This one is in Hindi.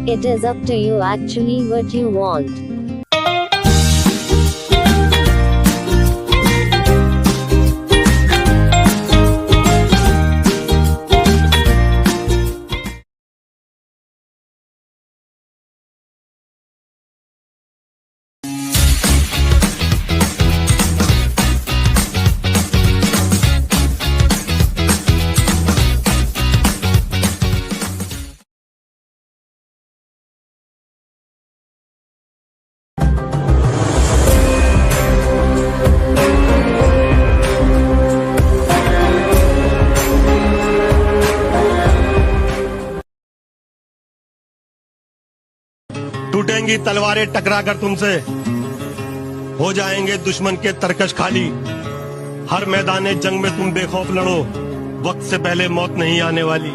It is up to you actually what you want. टूटेंगी तलवारें टकराकर तुमसे, हो जाएंगे दुश्मन के तरकश खाली। हर मैदान जंग में तुम बेखौफ लड़ो, वक्त से पहले मौत नहीं आने वाली।